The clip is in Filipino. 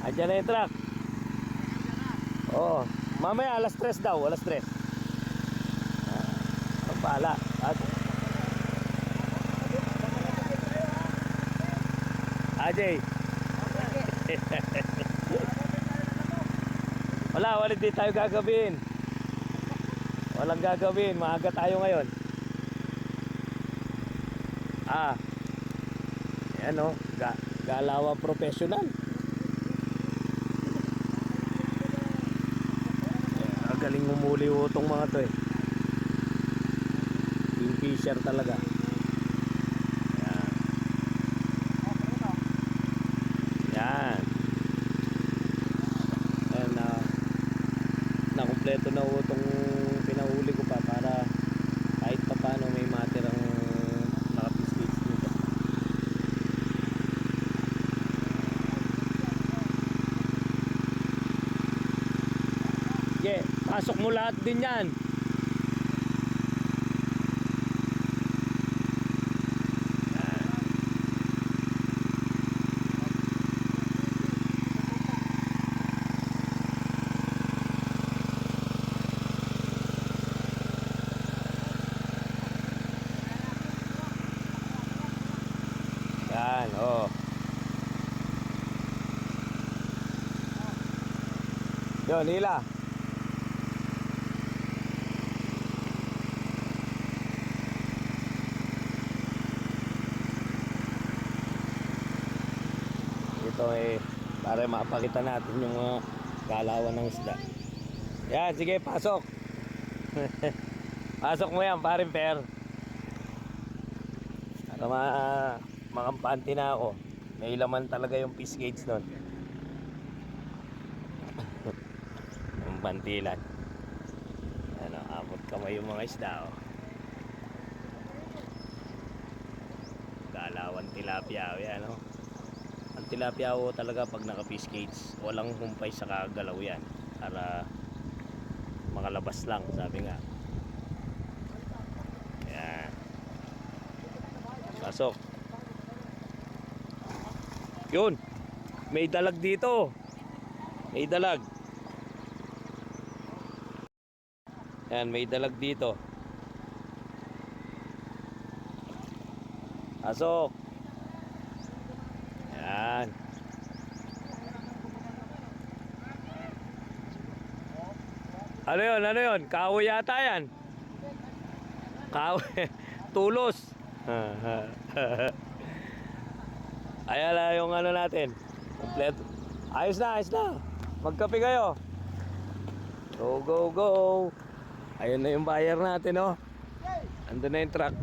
Andiyan na yung truck. Oo. Mamaya alas 3 daw, alas 3. Ang bahala. Ajay. Wala di tayo gagawin. Walang gagawin, maaga tayo ngayon. Ayan o, galawang professional. Galing umuli itong mga to eh. Kingfisher talaga. Yan. Ayan na. Nakumpleto na itong pinahuli ko pa para kahit pa paano may matirang nakapislis dito. Okay, pasok mo lahat din yan. Yan, oh. Yun, hila. Ito eh, para mapakita natin yung galawan ng isda. Yan, sige, pasok. Pasok mo yan, paring Per. Para makampante na ako. May laman talaga yung fish gauge nun. Yung bantilan. Ano, abot kamay yung mga isda, oh. Galawan tilapia, yan, oh. Ang tilapia ho talaga pag naka fish cage, walang humpay sa kagalaw yan para makalabas lang, sabi nga. Yan. Pasok. Yun. May dalag dito. May dalag. Yan, may dalag dito. Pasok. Yan. Ano yun? Ano yun? Kahoy yata yan. Kahoy. Tulos. Ayan na yung ano natin. Kompleto. Ayos na, ayos na. Magkape kayo. Go, go, go. Ayun na yung buyer natin, oh. Andun na yung truck.